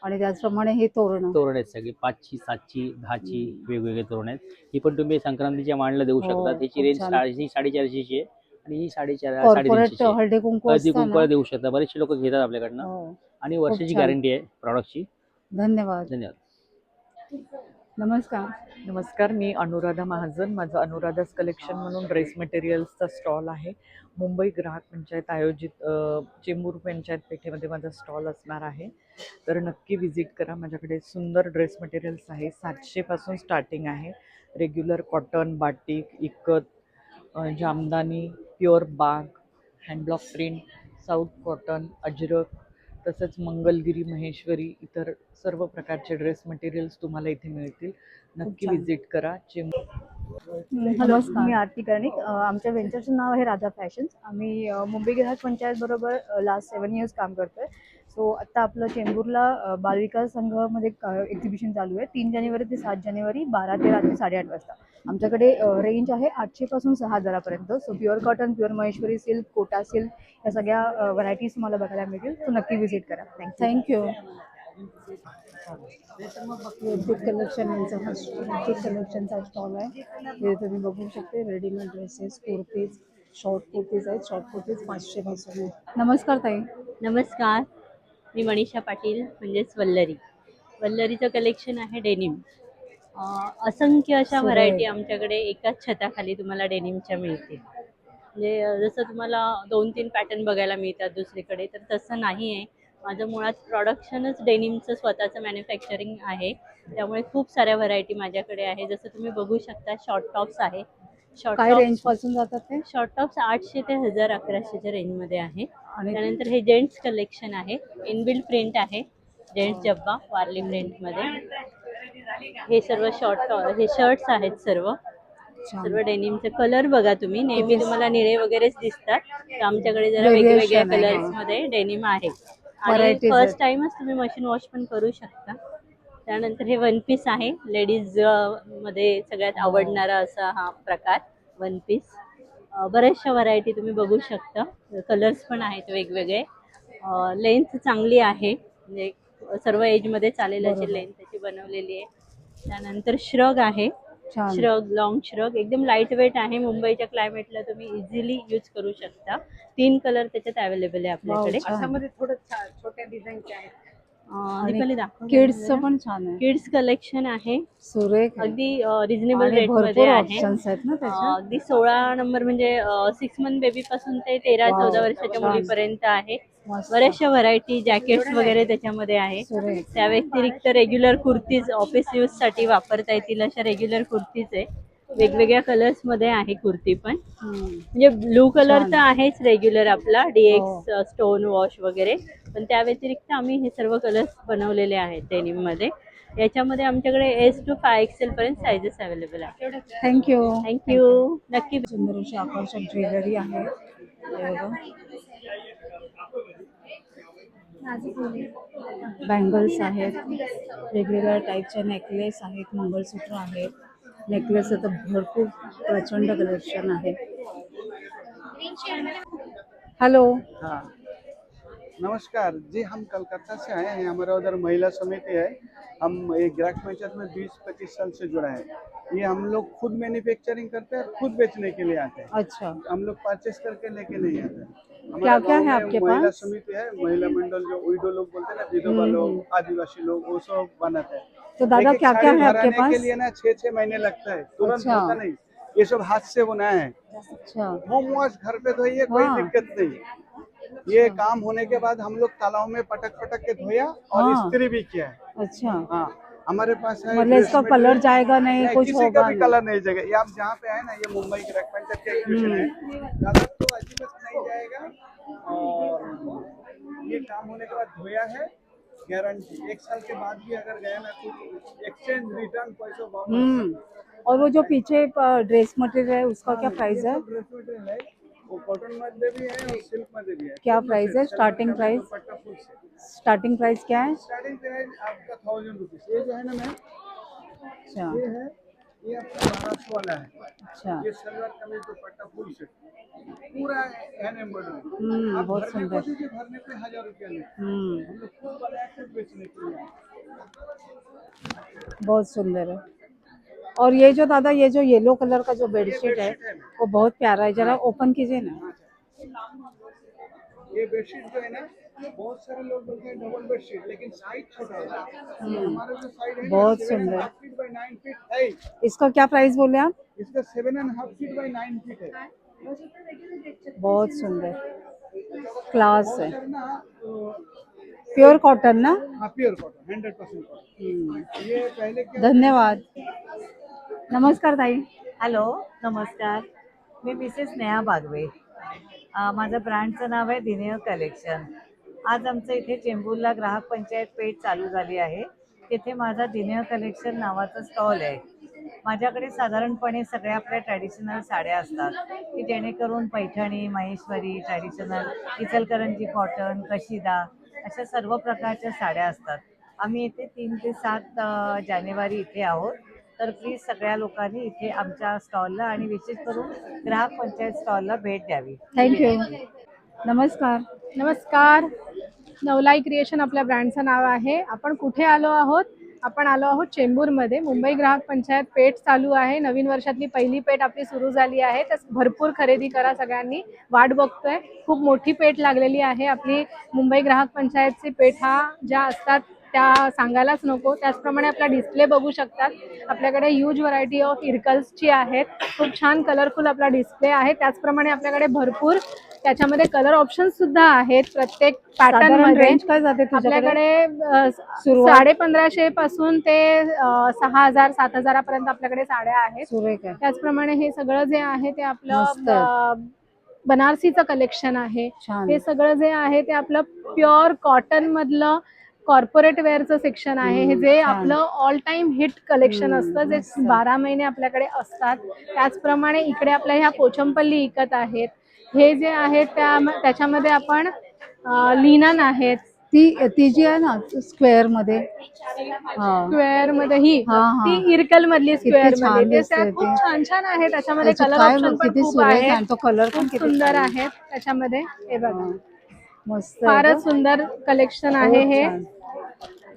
आणि त्याचप्रमाणे हे तोरण तोरण आहेत सगळी 5ची, 7ची, 10ची वेगवेगळे तोरण आहेत. ही पण तुम्ही संक्रांतीच्या मांडला देऊ हो, शकता. त्याची खूप रेंज छान. 450ची आहे, आणि ही 350 कॉर्पोरेट हळदी कुंकू हळदी असतं कुंकू ना? देऊ शकता. बरेचसे लोक घेतात आपल्याकडनं, हो. आणि वर्षाची छान. गॅरंटी आहे प्रॉडक्टची. धन्यवाद. धन्यवाद. नमस्कार. नमस्कार. मी अनुराधा महाजन. माझं अनुराधास कलेक्शन म्हणून ड्रेस मटेरियल्सचा स्टॉल आहे. मुंबई ग्राहक पंचायत आयोजित चेंबूर पंचायत पेठेमध्ये माझा स्टॉल असणार आहे. तर नक्की व्हिजिट करा. माझ्याकडे सुंदर ड्रेस मटेरियल्स आहे. 700 पासून स्टार्टिंग आहे. रेग्युलर कॉटन, बाटिक, इकत, जामदानी, प्युअर बाग, hand block print, south cotton, Ajrak, तसंच मंगलगिरी, महेश्वरी, इतर सर्व प्रकारचे ड्रेस मटेरियल्स तुम्हाला इथे मिळतील. नक्की छान. व्हिजिट करा. चेंबूर नमस्कार. मी आरती कर्णिक. आमच्या व्हेंचरचं नाव आहे राधा फॅशन्स. आम्ही मुंबई ग्राहक पंचायत बरोबर लास्ट 7 इयर्स काम करतोय. सो आत्ता आपलं चेंबूरला बालविकास संघामध्ये एक्झिबिशन चालू आहे 3 जानेवारी ते 7 जानेवारी 12 ते रात्री 8:30 वाजता. आमच्याकडे रेंज आहे 800 पासून 6,000 पर्यंत. So pure cotton, pure Maheshwari silk, Kota silk या सगळ्या व्हरायटीज तुम्हाला बघायला मिळतील. सो नक्की व्हिजिट करा. थँक्यू. वैदिक कलेक्शन यांचा हा वैदिक कलेक्शनचा स्टॉल आहे. हे तुम्ही बघू शकते. Readymade dresses, kurtis, short kurtis आहेत. शॉर्ट कुर्तीज 500 पासून आहे. नमस्कार ताई. नमस्कार, मी मनीषा पाटील म्हणजेच वल्लरी. वल्लरीचं कलेक्शन आहे डेनिम. असंख्य अशा सुरेख. व्हरायटी आमच्याकडे एकाच छताखाली तुम्हाला डेनिमच्या मिळतील. म्हणजे जसं तुम्हाला 2-3 पॅटर्न बघायला मिळतात दुसरीकडे, तर तसं नाही आहे. माझं मुळात प्रोडक्शनच डेनिमचं स्वतःचं मॅन्युफॅक्चरिंग आहे. त्यामुळे खूप साऱ्या व्हरायटी माझ्याकडे आहे. जसं तुम्ही बघू शकता शॉर्ट टॉप्स आहे. शॉर्ट काय टॉप्स रेंज पासून जातात ते? शॉर्ट टॉप्स 800 ते 1100च्या रेंजमध्ये आहे. आणि त्यानंतर हे जेंट्स कलेक्शन आहे. इनबिल्ट प्रिंट आहे. जेंट्स जब्बा वारली प्रिंटमध्ये. हे सर्व हे शर्ट्स आहेत सर्व डेनिमचे. कलर बघा तुम्ही, नेहमी तुम्हाला निळे वगैरेच दिसतात, तर आमच्याकडे जरा वेगवेगळ्या Variation आहे. कलर्समध्ये डेनिम आहे. आणि Varieties फर्स्ट आहेत. टाइमच तुम्ही मशीन वॉश पण करू शकता. त्यानंतर हे वन पीस आहे. लेडीज मध्ये सगळ्यात आवडणारा असा हा प्रकार वन पीस. बऱ्याचशा व्हरायटी तुम्ही बघू शकता. कलर्स पण आहेत वेगवेगळे. लेंथ चांगली आहे, म्हणजे सर्व एजमध्ये चालेल अशी लेंथ त्याची बनवलेली आहे. त्यानंतर श्रग आहे. छान. श्रग, लॉंग श्रग एकदम लाईट वेट आहे. मुंबईच्या क्लायमेटला तुम्ही इझिली यूज करू शकता. 3 कलर त्याच्यात अवेलेबल आहे आपल्याकडे. छान. थोडं छोट्या डिझाईनचे आहेत. दीपाली दाखव. किड्सचं पण छान आहे. किड्स कलेक्शन आहे. सुरेख आहे. अगदी रिझनेबल आणि रेटमध्ये भरपूर आहे. ऑप्शन्स आहेत ना त्याच्यात. अगदी 16 नंबर म्हणजे 6 मंथ बेबी पासून ते 13-14 वर्षाच्या छान. मुलीपर्यंत आहे. मस्त. बऱ्याचशा व्हरायटी जॅकेट्स वगैरे त्याच्यामध्ये आहे. सुरेख. त्या व्यतिरिक्त रेग्युलर कुर्तीज ऑफिस यूज साठी वापरता येतील अशा रेग्युलर कुर्तीज आहे. वेगवेगळ्या कलर्स मध्ये आहे कुर्ती पण. म्हणजे ब्लू कलर तर आहेच रेग्युलर आपला DX स्टोन वॉश वगैरे, पण त्या व्यतिरिक्त आम्ही हे सर्व कलर्स बनवलेले आहेत डेनिम मध्ये. याच्यामध्ये आमच्याकडे S to 5XL पर्यंत साइजेस अवेलेबल आहे. थँक्यू. थँक्यू. नक्की. सुंदर अशी आकर्षक ज्वेलरी आहे. बँगल्स आहेत. वेगवेगळ्या टाईपचे नेकलेस आहेत. मंगळसूत्र आहेत. नेकलेस तर भरपूर प्रचंड कलेक्शन आहे. हेलो. हाँ नमस्कार जी, हम कलकत्ता से आए हैं. हमारा उधर महिला समिति है. हम एक ग्राहक पंचायत में 20-25 साल से जुड़ा है. ये हम लोग खुद मैन्युफैक्चरिंग करते हैं, खुद बेचने के लिए आते हैं. अच्छा. हम लोग परचेस करके लेके नहीं आते हैं. क्या क्या है आपके महिला पास? समिति है, महिला मंडल जो विडो लोग बोलते हैं ना, विधवा लोग, आदिवासी लोग, वो सब बनाते हैं. तो दादा एक-एक क्या क्या साड़ी है आपके भराने पास? के लिए ना 6-6 महीने लगता है, तुरंत अच्छा। होता नहीं. ये सब हाथ से बनाया है. अच्छा. होम वॉश घर पे धोइए, कोई हाँ। दिक्कत नहीं. ये काम होने के बाद हम लोग तालाब में पटक पटक के धोया और हाँ। इस्त्री भी किया है. अच्छा. हाँ हमारे पास है. मतलब इसका dress कलर material. जाएगा नहीं, कुछ किसी होगा का भी नहीं. कलर नहीं जाएगा. ये आप जहाँ पे है ना, ये मुंबई ग्राहक पंचायत के एग्जीबिशन है. कलर तो अजीबत नहीं जाएगा. और ये काम होने के बाद धोया है, गारंटी 1 साल के बाद भी अगर गया ना तो एक्सचेंज रिटर्न पैसा वापस. और वो जो पीछे ड्रेस मटेरियल है उसका क्या प्राइस है? ड्रेस मटेरियल है, वो कॉटन मध्ये भी है और सिल्क मध्ये भी है. क्या प्राइस है? Starting price? दुपट्टा फुल से. स्टार्टिंग प्राइस क्या है? स्टार्टिंग प्राइस आपका 1000 रुपीज. ये जो है ना मैम, अच्छा. ये है, ये आपका 1200 वाला है. अच्छा. ये सलवार कमीज दुपट्टा फुल सेट पूरा हैंड एम्ब्रॉयडरी. आप बहुत भरने सुंदर. को दीजिए, भरने पे 1000 रुपया लेते हैं. हम लोग खुद बनाए खुद बेचने के लिए. बहुत सुंदर है. और ये जो दादा ये जो येलो कलर का जो बेडशीट है वो बहुत प्यारा है. जरा ओपन कीजिए ना. ये बेडशीट जो है ना, बहुत सारे लोग बोलते हैं डबल बेडशीट, लेकिन साइज छोटा है. हमारा जो साइज है बहुत सुंदर. 7.5 फीट बाय 9 फीट है. इसका क्या प्राइस बोले आप? इसका 7.5 फीट बाय 9 फीट है. बहुत सुंदर. क्लास है. और ना प्योर कॉटन ना? हाँ प्योर कॉटन 100% कॉटन. ये पहले क्या धन्यवाद. नमस्कार ताई. हॅलो नमस्कार, मी मिसेस स्नेहा बागवे. माझं ब्रँडचं नाव आहे दिनेय कलेक्शन. आज आमचं इथे चेंबूरला ग्राहक पंचायत पेठ चालू झाली आहे. तिथे माझा दिनेय कलेक्शन नावाचा स्टॉल आहे. माझ्याकडे साधारणपणे सगळ्या आपल्या ट्रॅडिशनल साड्या असतात की जेणेकरून पैठणी, महेश्वरी, ट्रॅडिशनल, इचलकरंजी कॉटन, कशिदा अशा सर्व प्रकारच्या साड्या असतात. आम्ही इथे 3 ते 7 जानेवारी इथे आहोत. तर प्लीज सगळ्या लोकांनी इथे आमच्या स्टॉलला आणि विशेष करून ग्राहक पंचायत स्टॉलला भेट द्यावी. थँक्यू. नमस्कार. नमस्कार. नवलाई क्रिएशन आपल्या ब्रँडचं नाव आहे. आपण कुठे आलो आहोत? आपण आलो आहोत चेंबूरमध्ये. मुंबई ग्राहक पंचायत पेठ चालू आहे. नवीन वर्षातली पहिली पेठ आपली सुरू झाली आहे. तर भरपूर खरेदी करा, सगळ्यांनी वाट बघतोय. खूप मोठी पेठ लागलेली आहे आपली. मुंबई ग्राहक पंचायतची पेठा ज्या असतात त्या सांगायलाच नको. त्याचप्रमाणे आपला डिस्प्ले बघू शकतात. आपल्याकडे ह्यूज व्हरायटी ऑफ इरकल्सची आहेत. खूप छान कलरफुल आपला डिस्प्ले आहे. त्याचप्रमाणे आपल्याकडे भरपूर त्याच्यामध्ये कलर ऑप्शन्स सुद्धा आहेत. प्रत्येक पॅटर्न मध्ये रेंज काय जाते तुझ्याकडे? आपल्याकडे सुरुवात? 1550 पासून ते 6000 7000 पर्यंत आपल्याकडे साड्या आहेत. सुरेख आहे. त्याचप्रमाणे हे सगळं जे आहे ते मस्त आपलं बनारसीचं कलेक्शन आहे. छान. हे सगळं जे आहे ते आपलं प्युअर कॉटन मधलं कॉर्पोरेट वेअरचं सेक्शन आहे. हे जे छान. आपलं ऑल टाइम हिट कलेक्शन असतं, जे मस्त. 12 महिने आपल्याकडे असतात. त्याचप्रमाणे इकडे आपल्या ह्या पोचमपल्ली इकत आहेत. हे जे आहे त्याच्यामध्ये आपण लिनन आहेत. ती जी आहे ना स्क्वेअर मध्ये, स्क्वेअर मध्ये ही हा. ती इरकल मधली किती स्क्वेअर छान मध्ये दिसते त्या ती. खूप छान छान आहे. त्याच्यामध्ये त्याची कलर काय ऑप्शन पण किती खूप सुरेख आहे. आहे. तो कलर पण खूप किती सुंदर छान. आहेत त्याच्यामध्ये. हे बघा, मस्त आहे फारच गं. सुंदर कलेक्शन आहे खूप हे. छान.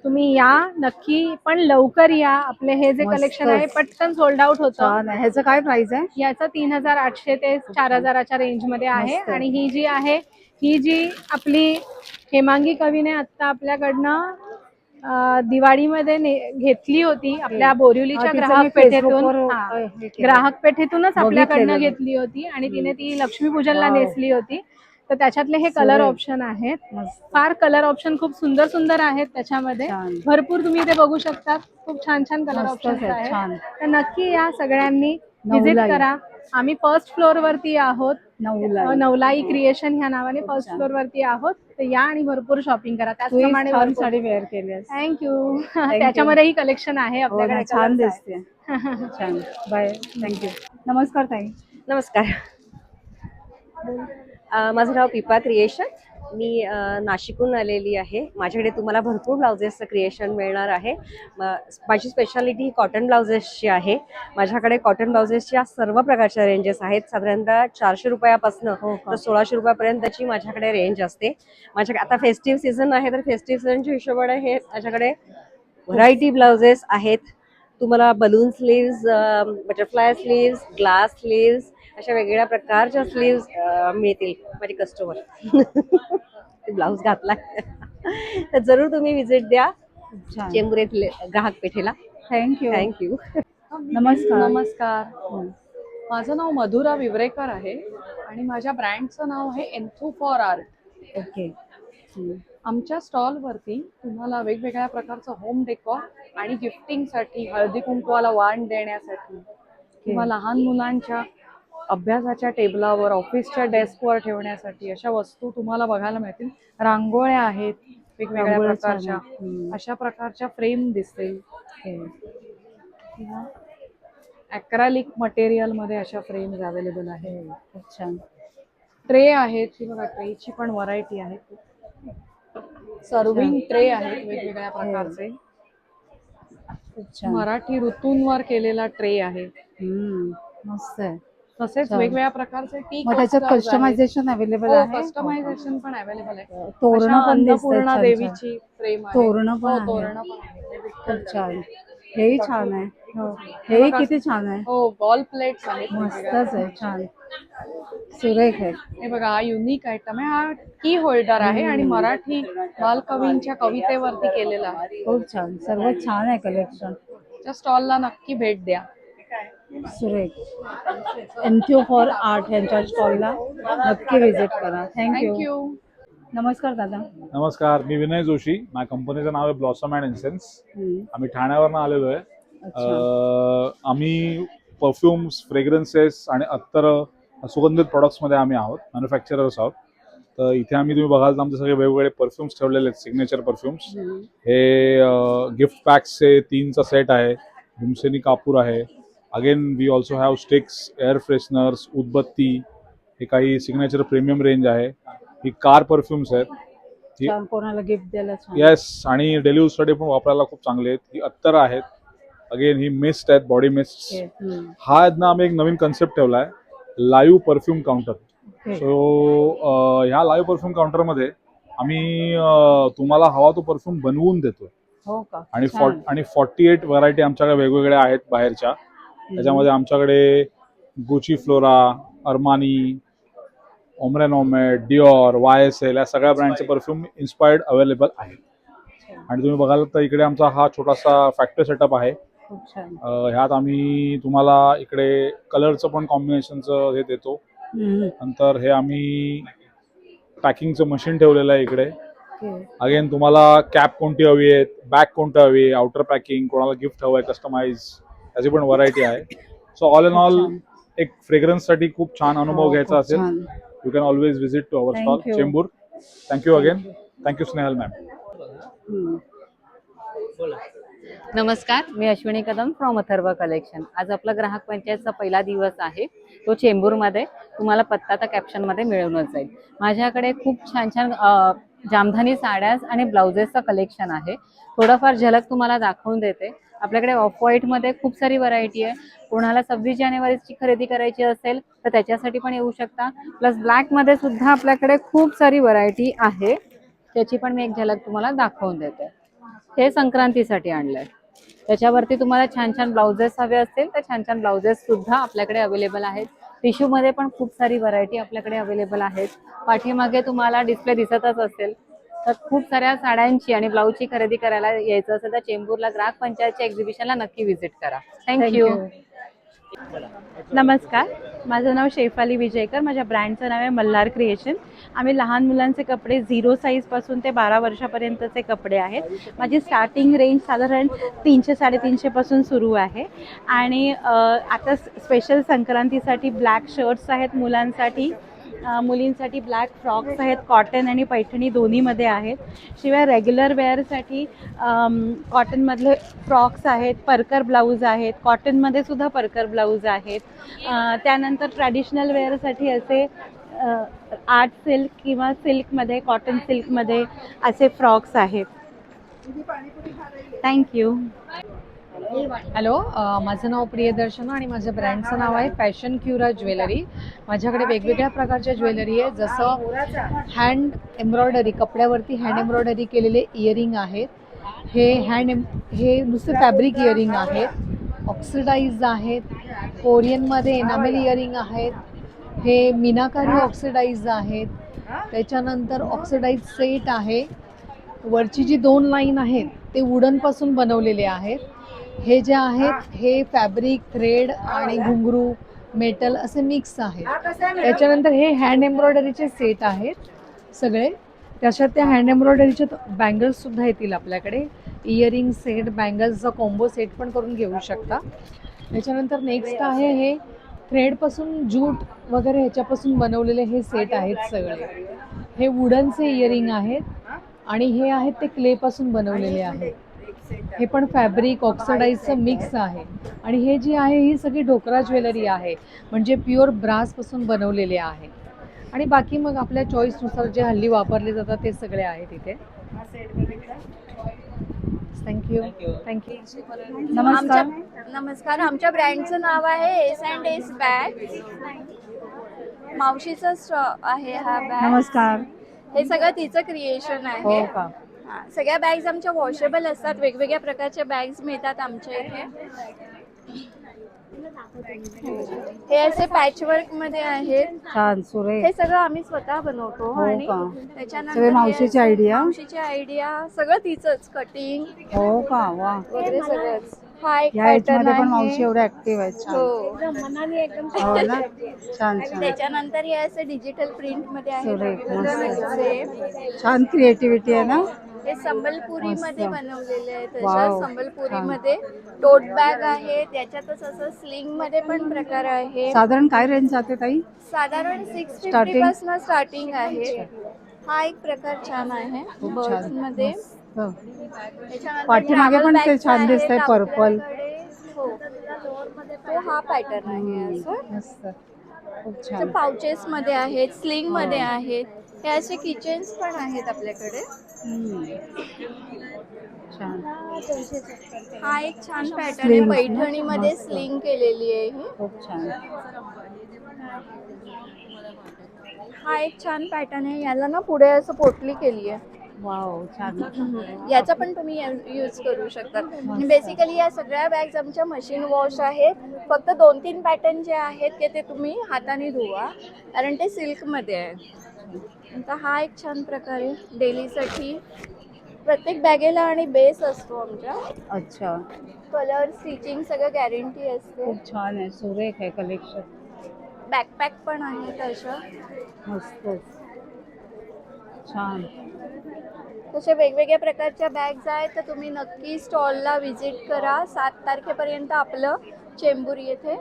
तुम्ही या नक्की, पण लवकर या. आपले हे जे मस्तच. कलेक्शन आहे पटकन सोल्ड आउट होतं. छान आहे. ह्याचं काय प्राइस आहे? याचं 3800 ते 4000च्या रेंज मध्ये आहे. मस्त. आणि ही जी आहे, ही जी आपली हेमांगी कवीने आता आपल्याकडनं दिवाळीमध्ये घेतली होती आपल्या बोरिवलीच्या तिचं मी ग्राहक पेठेतून. फेसबुकवर, हा, हे केलं. ग्राहक पेठेतूनच आपल्याकडनं बघितलेलं. घेतली होती आणि तिने ती लक्ष्मीपूजनला वाव. नेसली होती. तर त्याच्यातले हे कलर सुरेख. ऑप्शन आहेत. मस्त. फार कलर ऑप्शन खूप सुंदर सुंदर आहेत त्याच्यामध्ये. छान. भरपूर तुम्ही इथे बघू शकता. खूप छान छान कलर मस्तच ऑप्शन्स आहे, छान. आहेत. तर नक्की या सगळ्यांनी, व्हिजिट नवलाई. करा. आम्ही फर्स्ट फ्लोअर वरती आहोत. नवलाई. नवलाई क्रिएशन ह्या नावाने फर्स्ट छान. फ्लोअर वरती आहोत. तर या आणि भरपूर शॉपिंग करा. तू एक त्याचप्रमाणे छान साडी वेअर केली आहेस. थँक्यू. त्याच्यामध्येही कलेक्शन आहे हो ना, आपल्याकडे. छान colors आहेत. दिसते. छान. बाय. थँक्यू. नमस्कार ताई. नमस्कार. माझं नाव पिपा क्रिएशन. मी नाशिकहून आलेली आहे. माझ्याकडे तुम्हाला भरपूर ब्लाउजेसचं क्रिएशन मिळणार आहे. माझी स्पेशालिटी कॉटन ब्लाउजेसची आहे. माझ्याकडे कॉटन ब्लाउजेसच्या सर्व प्रकारच्या रेंजेस आहेत. साधारणतः 400 रुपयापासून तर 1600 रुपयापर्यंतची माझ्याकडे रेंज असते. माझ्याकडे आता फेस्टिव्ह सीझन आहे, तर फेस्टिव्ह सीझनच्या हिशोबाने हे माझ्याकडे व्हरायटी ब्लाउजेस आहेत. तुम्हाला balloon sleeves, butterfly sleeves, glass sleeves अशा वेगवेगळ्या प्रकारच्या स्लीव्ज मिळतील. माझे कस्टमर ब्लाऊज घातला तर जरूर तुम्ही विजिट द्या चेंबूर येथील ग्राहक पेठेला. थँक्यू. थँक्यू. नमस्कार. नमस्कार. माझं नाव मधुरा विवरेकर आहे आणि माझ्या ब्रँडचं नाव आहे एन्थू फॉर आर्ट. ओके. आमच्या स्टॉलवरती तुम्हाला वेगवेगळ्या प्रकारचं होम डेकॉर आणि गिफ्टिंगसाठी, हळदी कुंकवाला वाण देण्यासाठी किंवा लहान मुलांच्या अभ्यासाच्या टेबलावर, ऑफिसच्या डेस्कवर ठेवण्यासाठी अशा वस्तू तुम्हाला बघायला मिळतील. रांगोळ्या आहेत वेगवेगळ्या रांगोळ्या छान प्रकारच्या, आहे. अशा प्रकारच्या फ्रेम दिसतील. किंवा ॲक्रालिक मटेरियल मध्ये अशा फ्रेम्स अवेलेबल आहेत. खूप छान. ट्रे आहेत की बघा, ट्रेची पण व्हरायटी आहे. सर्विंग ट्रे आहेत वेगवेगळ्या प्रकारचे. खूप छान. मराठी ऋतूंवर केलेला ट्रे आहे. मस्त आहे. तसेच छान. वेगवेगळ्या प्रकारचे टी मग त्याच्यात कस्टमायझेशन अवेलेबल आहे? कस्टमायझेशन पण अवेलेबल आहे. तोरणं अशा पण दिसतात अन्नपूर्णा छान छान. देवीची फ्रेम आहे. तोरणं पण हो, आहे. तोरणं पण आहे. खूप छान. हेही छान आहे. हेही किती छान आहे. हो, बॉल प्लेट्स आहेत. मस्तच आहे. छान. सुरेख आहे. हे बघा, हा युनिक आयटम आहे. हा की होल्डर आहे आणि मराठी बालकवींच्या कवितेवरती केलेला आहे. खूप छान. सर्व छान आहे कलेक्शन. त्या स्टॉलला नक्की भेट द्या. सुरेख. एन्थू फॉर आर्ट यांच्या स्टॉलला नक्की व्हिजिट करा. थँक्यू. नमस्कार दादा. नमस्कार. मी विनय जोशी. माझ्या कंपनीचं नाव आहे ब्लॉसम अँड इन्सेन्स. आम्ही ठाण्यावरनं आलेलो आहे. आम्ही परफ्युम्स, फ्रेग्रन्सेस आणि अत्तर सुगंधित प्रोडक्ट्समध्ये आम्ही आहोत, मॅन्युफॅक्चरर्स आहोत. तर इथे आम्ही, तुम्ही बघाल तर आमचे सगळे वेगवेगळे परफ्युम्स ठेवलेले आहेत, सिग्नेचर परफ्युम्स. हे गिफ्ट पॅक्सचे 3चा सेट आहे. भीमसेनी कापूर आहे, again we also have sticks, air fresheners, उदबत्ती, हे काही सिग्नेचर प्रीमियम रेंज आहे. ही कार परफ्युम्स आहेत. ही छान, कोणाला गिफ्ट द्यायला छान. येस, आणि डेली यूजसाठी पण वापरायला खूप चांगले आहेत. ही अत्तर आहेत. अगेन ही मिस्ट आहेत, बॉडी मिस्ट. हा आहेत ना, आम्ही एक नवीन कन्सेप्ट ठेवला आहे, लाईव्ह परफ्यूम काउंटर. सो ह्या लाईव्ह परफ्यूम काउंटरमध्ये आम्ही तुम्हाला हवा तो परफ्यूम बनवून देतो. हो का? आणि छान. 48 व्हरायटी आमच्याकडे वेगवेगळ्या आहेत बाहेरच्या. त्याच्यामध्ये आमच्याकडे गुची फ्लोरा, अरमानी, ओमरे नॉमेट, डिओर, YSL या सगळ्या ब्रँडचे परफ्यूम इन्स्पायर्ड अवेलेबल आहेत. आणि तुम्ही बघाल तर इकडे आमचा हा छोटासा फॅक्टरी सेटअप आहे. खूप छान. ह्यात आम्ही तुम्हाला इकडे कलरचं पण कॉम्बिनेशनचं हे देतो. नंतर हे आम्ही पॅकिंगचं मशीन ठेवलेलं आहे इकडे. अगेन तुम्हाला कॅप कोणती हवी आहे, बॅग कोणती हवी आहे, आउटर पॅकिंग, कोणाला गिफ्ट हवं आहे कस्टमाइज, त्याची पण व्हरायटी आहे. सो ऑल इन ऑल एक फ्रेग्रन्ससाठी खूप छान अनुभव घ्यायचा असेल, you can always visit to our stall Chembur. Thank you again. Thank you Snehal ma'am. नमस्कार, मी अश्विनी कदम फ्रॉम अथर्व कलेक्शन. आज आपला ग्राहक पंचायतचा पहिला दिवस आहे. तो चेंबूरमध्ये. तुम्हाला पत्ता तर कॅप्शनमध्ये मिळूनच जाईल. माझ्याकडे खूप छान छान जामधानी साड्यास आणि ब्लाउजेसचं कलेक्शन आहे. थोडंफार झलक तुम्हाला दाखवून देते. आपल्याकडे ऑफ व्हाईटमध्ये खूप सारी व्हरायटी आहे. कोणाला 26 जानेवारीची खरेदी करायची असेल तर त्याच्यासाठी पण येऊ शकता. प्लस ब्लॅकमध्ये सुद्धा आपल्याकडे खूप सारी व्हरायटी आहे. त्याची पण मी एक झलक तुम्हाला दाखवून देते. हे संक्रांतीसाठी आणलंय. त्याच्यावरती तुम्हाला छान छान ब्लाउजेस हवे असतील तर छान छान ब्लाउजेस सुद्धा आपल्याकडे अवेलेबल आहेत. टिश्यूमध्ये पण खूप सारी व्हरायटी आपल्याकडे अवेलेबल आहेत. पाठीमागे तुम्हाला डिस्प्ले दिसतच असेल. तर खूप साऱ्या साड्यांची आणि ब्लाऊजची खरेदी करायला यायचं असेल तर चेंबूरला ग्राहक पंचायतच्या एक्झिबिशनला नक्की व्हिजिट करा. थँक्यू. नमस्कार, माझं नाव शेफाली विजयकर. माझ्या ब्रँडचं नाव आहे मल्हार क्रिएशन. आम्ही लहान मुलांचे कपडे 0 साईजपासून ते 12 वर्षापर्यंतचे कपडे आहेत. माझी स्टार्टिंग रेंज साधारण 300-350 पासून सुरू आहे. आणि आता स्पेशल संक्रांतीसाठी ब्लॅक शर्ट्स आहेत मुलांसाठी, मुलींसाठी ब्लॅक फ्रॉक्स आहेत, कॉटन आणि पैठणी दोन्हीमध्ये आहेत. शिवाय रेग्युलर वेअरसाठी कॉटनमधले फ्रॉक्स आहेत, परकर ब्लाऊज आहेत, कॉटनमध्ये सुद्धा परकर ब्लाऊज आहेत. त्यानंतर ट्रॅडिशनल वेअरसाठी असे आर्ट सिल्क किंवा सिल्कमध्ये, कॉटन सिल्कमध्ये असे फ्रॉक्स आहेत. थँक्यू. हॅलो, माझं नाव प्रियदर्शना आणि माझ्या ब्रँडचं नाव आहे फॅशन क्युरा ज्वेलरी. माझ्याकडे वेगवेगळ्या प्रकारच्या ज्वेलरी आहे, जसं हँड एम्ब्रॉयडरी, कपड्यावरती हँड एम्ब्रॉयडरी केलेले इयरिंग आहेत. हे नुसते फॅब्रिक इयरिंग आहेत. ऑक्सिडाइज आहेत. कोरियनमध्ये एनामेल इयरिंग आहेत. हे मीनाकारी ऑक्सिडाइज आहेत. त्याच्यानंतर ऑक्सिडाइज सेट आहे. वरची जी 2 लाईन आहेत ते वुडनपासून बनवलेले आहेत. हे जे आहेत हे फॅब्रिक, थ्रेड आणि घुंगरू, मेटल असे मिक्स आहेत. त्याच्यानंतर हे हँड एम्ब्रॉयडरीचे सेट आहेत सगळे. त्याच्यात त्या हँड एम्ब्रॉयडरीचे बँगल्ससुद्धा येतील आपल्याकडे. इयरिंग सेट, बँगल्सचा कॉम्बो सेट पण करून घेऊ शकता. त्याच्यानंतर नेक्स्ट आहे हे थ्रेडपासून, जूट वगैरे ह्याच्यापासून बनवलेले हे सेट आहेत सगळे. हे वुडनचे इयरिंग आहेत आणि हे आहेत ते क्लेपासून बनवलेले आहेत. हे पण फॅब्रिक ऑक्सिडाइजचं मिक्स आहे. आणि हे जी आहे ही सगळी ढोकरा ज्वेलरी आहे, म्हणजे प्युअर ब्रासपासून बनवलेले आहे. आणि बाकी मग आपल्या चॉईसनुसार जे हल्ली वापरले जातात ते सगळे आहेत इथे. थँक्यू. नमस्कार, आमच्या ब्रँडचं नाव आहे S&S बॅग. मावशीचं आहे हा बॅग. नमस्कार. हे सगळं तिचं क्रिएशन आहे. हो का? सगळ्या बॅग्स आमच्या वॉशेबल असतात. वेगवेगळ्या प्रकारच्या बॅग्स मिळतात आमच्या इथे. हे असे पॅचवर्क मध्ये आहेत. छान, सुरेख. हे सगळं आम्ही स्वतः बनवतो. हो आणि का? त्याच्यानंतर सगळे मावशीची आयडिया. मावशीची आयडिया सगळं तिचंच, कटिंग हो का? वा. वगैरे सगळंच. हा एक या एज पॅटर्न मध्ये पण मावशी आहे. एवढे ऍक्टिव्ह आहेत. छान. हो, मनाने एकदम हो ना? छान आणि छान. त्याच्यानंतर हे असे डिजिटल प्रिंट मध्ये सुरेख, आहे. छान क्रिएटिव्हिटी आहे ना? हे संबलपुरी मध्ये बनवलेले आहेत. वाव. संबलपुरी मध्ये टोट बॅग आहे. त्याच्यातच असं स्लिंग मध्ये पण प्रकार आहे. साधारण काय रेंज जाते ताई? साधारण 650 Starting? पासून स्टार्टिंग आहे. हा एक प्रकार छान आहे बर्ड्स मध्ये. त्याच्यानंतर पाठीमागे पण travel ते bags छान आहेत दिसतंय पर्पल. आपल्याकडे. हो. तो हा पॅटर्न आहे असं. मस्त, खूप तर छान. पाउचेस मध्ये आहेत, स्लिंग मध्ये आहेत, हे असे किचन्स पण आहेत आपल्याकडे. छान. हा एक छान पॅटर्न आहे, Slings ना? पैठणीमध्ये मस्त. स्लिंग केलेली आहे ही. खूप छान. हा एक छान पॅटर्न आहे, याला ना पुढे असं पोटली केली आहे. वाव, छान. याचा पण तुम्ही यूज करू शकता. आणि बेसिकली या सगळ्या बॅग्स आमच्या मशीन वॉश आहेत. फक्त 2-3 पॅटर्न जे आहेत ते तुम्ही हाताने धुवा, कारण ते सिल्कमध्ये आहे. आता हा एक छान प्रकार आहे डेलीसाठी. प्रत्येक बॅगेला आणि बेस असतो आमच्या. अच्छा, कलर स्टिचिंग सगळं गॅरंटी असते. खूप छान आहे, सुरेख आहे कलेक्शन. बॅकपॅक पण आहेत अशा. मस्तच, छान. तसे वेगवेगळ्या प्रकारच्या बॅग्स आहेत, तर तुम्ही नक्की स्टॉलला व्हिजिट करा. 7 तारखेपर्यंत आपलं चेंबूर येथे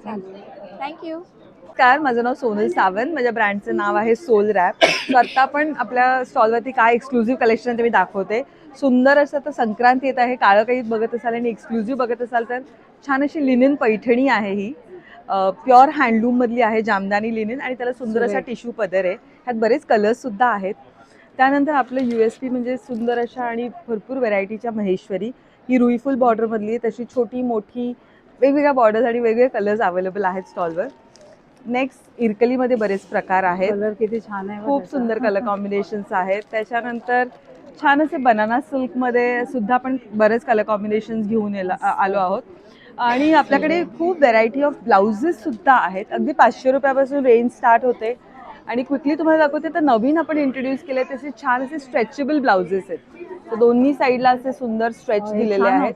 थँक्यू. नमस्कार, माझं नाव सोनल सावंत. माझ्या ब्रँडचं नाव आहे सोल रॅप. सो आत्ता आपण आपल्या स्टॉलवरती काय एक्सक्लुझिव्ह कलेक्शन ते मी दाखवते. सुंदर असं तर संक्रांत येत आहे, काळं काही बघत असाल आणि एक्सक्लुझिव्ह बघत असाल तर छान अशी लिनिन पैठणी आहे ही. प्युअर हँडलूममधली आहे, जामदानी लिनिन, आणि त्याला सुंदर असा टिश्यू पदर आहे. ह्यात बरेच कलर्ससुद्धा आहेत. त्यानंतर आपलं USP म्हणजे सुंदर अशा आणि भरपूर व्हरायटीच्या महेश्वरी. ही रुईफुल बॉर्डरमधली आहे, तशी छोटी मोठी वेगवेगळ्या बॉर्डर्स आणि वेगवेगळे कलर्स अवेलेबल आहेत स्टॉलवर. नेक्स्ट इरकलीमध्ये बरेच प्रकार आहेत. कलर किती छान आहे. खूप सुंदर कलर कॉम्बिनेशन्स आहेत. त्याच्यानंतर छान असे बनाना सिल्कमध्ये सुद्धा आपण बरेच कलर कॉम्बिनेशन्स घेऊन आलो आहोत. आणि आपल्याकडे खूप व्हरायटी ऑफ ब्लाउजेस सुद्धा आहेत. अगदी 500 रुपयापासून रेंज स्टार्ट होते. आणि क्विकली तुम्हाला दाखवते तर नवीन आपण इंट्रोड्यूस केले तसे छान असे स्ट्रेचेबल ब्लाउजेस आहेत. तर दोन्ही साईडला असे सुंदर स्ट्रेच दिलेले आहेत.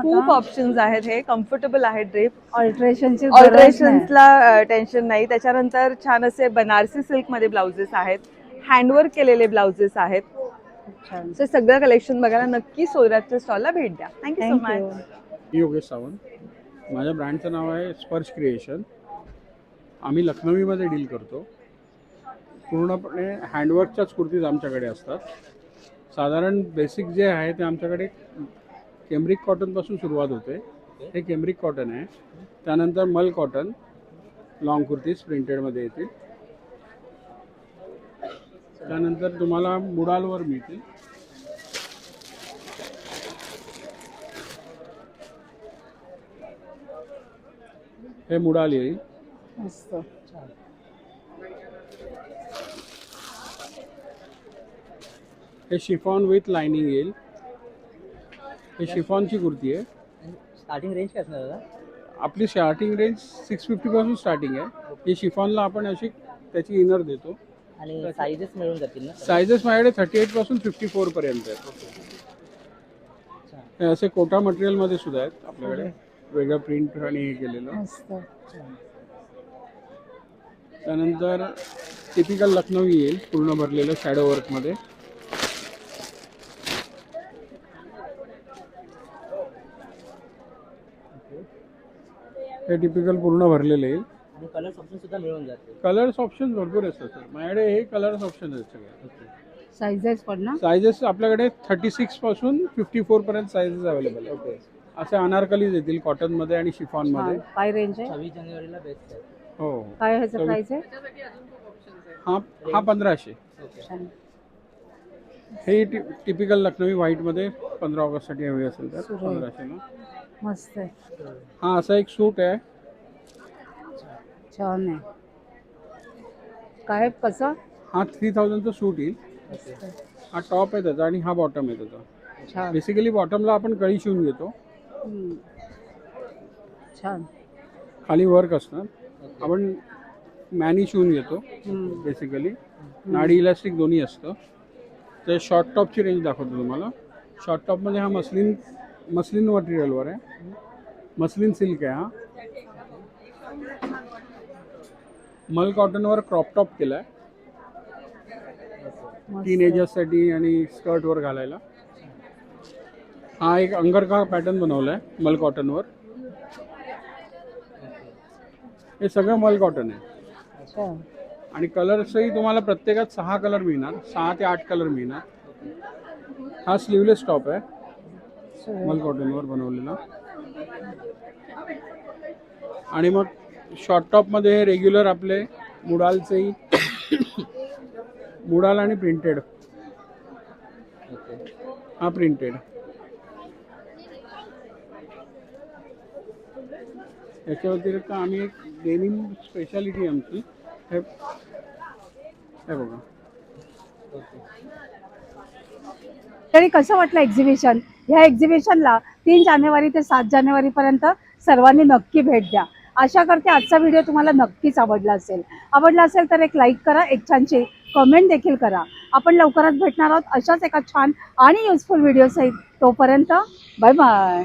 खूप ऑप्शन्स आहेत. हे कम्फर्टेबल आहे ड्रेप. ऑल्ट्रेशन्सला टेन्शन नाही. त्याच्यानंतर छान असे बनारसी सिल्कमध्ये ब्लाउजेस आहेत, हँडवर्क केलेले ब्लाउजेस आहेत. सो सगळं कलेक्शन बघायला नक्की सोलरॅपच्या स्टॉलला भेट द्या. Thank you so much. Yogesh Sawant. माझ्या ब्रँडचं नाव आहे स्पर्श क्रिएशन. आम्ही लखनवीमध्ये डील करतो. पूर्णपणे हँडवर्कच्याच कुर्तीज आमच्याकडे असतात. साधारण बेसिक जे आहे ते आमच्याकडे केम्ब्रिक कॉटनपासून सुरुवात होते. हे केम्ब्रिक कॉटन आहे. त्यानंतर मल कॉटन लॉंग कुर्तीज प्रिंटेडमध्ये येतील. त्यानंतर तुम्हाला मुडालवर मिळतील. हे मुडाल येईल. मस्त. हे शिफॉन विथ लाइनिंग येईल. हे शिफॉनची कुर्ती आहे. स्टार्टिंग रेंज काय असणार दादा? आपली स्टार्टिंग रेंज 650 पासून स्टार्टिंग आहे. ही शिफॉनला आपण अशी त्याची इनर देतो. आणि साईजेस मिळून जातील ना? सायझेस माझ्याकडे 38 पासून 54 पर्यंत आहेत. हे असे कोटा मटेरियलमध्ये सुद्धा आहेत आपल्याकडे, वेगळं प्रिंट आणि हे केलेलं. त्यानंतर टिपिकल लखनवी येईल, पूर्ण भरलेलं शॅडो वर्कमध्ये. हे टिपिकल पूर्ण भरलेलं येईल. आणि कलर्स ऑप्शन सुद्धा मिळून जातील. कलर्स ऑप्शन भरपूर असतात सर माझ्याकडे. हे कलर्स ऑप्शन आहेत सगळे. साईजेस पण ना? सायझेस आपल्याकडे 36 पासून 54 पर्यंत सायझेस अवेलेबल आहे. ओके. असे अनारकलीज येतील कॉटनमध्ये आणि शिफॉनमध्ये. काय रेंज आहे? 26 जानेवारीला बेस्ट आहे. हो. काय ह्याचं प्राइस आहे? हा 1500. हे टिपिकल लखनवी व्हाईटमध्ये 15 ऑगस्टसाठी हवी असेल तर 1500 ला. मस्त आहे. हा असा एक सूट आहे. छान आहे. काय कसं? हा 3000चा सूट येईल. हा टॉप आहे त्याचा आणि हा बॉटम आहे त्याचा. बेसिकली बॉटमला आपण कळी शिवून घेतो. छान. खाली वर्क असणार. आपण मॅनी शिवून घेतो बेसिकली. नाडी इलास्टिक दोन्ही असतं. तर शॉर्ट टॉपची रेंज दाखवतो तुम्हाला. शॉर्ट टॉपमध्ये हा मस्लिन मटेरियलवर आहे. मस्लिन सिल्क आहे. हा मल कॉटनवर क्रॉप टॉप केला आहे. टीनेजर्ससाठी आणि स्कर्टवर घालायला. हा एक अंगरखा पॅटर्न बनवला आहे मल कॉटनवर. हे सगळं मल कॉटन आहे. आणि कलर्सही तुम्हाला प्रत्येकात 6 कलर मिळणार. 6 ते 8 कलर मिळणार. हा स्लीवलेस टॉप आहे मल कॉटनवर बनवलेला. आणि मग शॉर्ट टॉपमध्ये हे रेग्युलर आपले मुडालचेही मुडाल आणि प्रिंटेड, हा प्रिंटेड. याच्या व्यतिरिक्त आम्ही एक डेनिम स्पेशालिटी आमची हे बघा. तरी कसं वाटलं एक्झिबिशन? ह्या एक्झिबिशनला 3 जानेवारी ते 7 जानेवारीपर्यंत सर्वांनी नक्की भेट द्या. आशा करते आजचा व्हिडिओ तुम्हाला नक्कीच आवडला असेल तर एक लाईक करा, एक छानशी कमेंट देखील करा. आपण लवकरच भेटणार आहोत अशाच एका छान आणि युजफुल व्हिडिओ सहित. तोपर्यंत बाय बाय.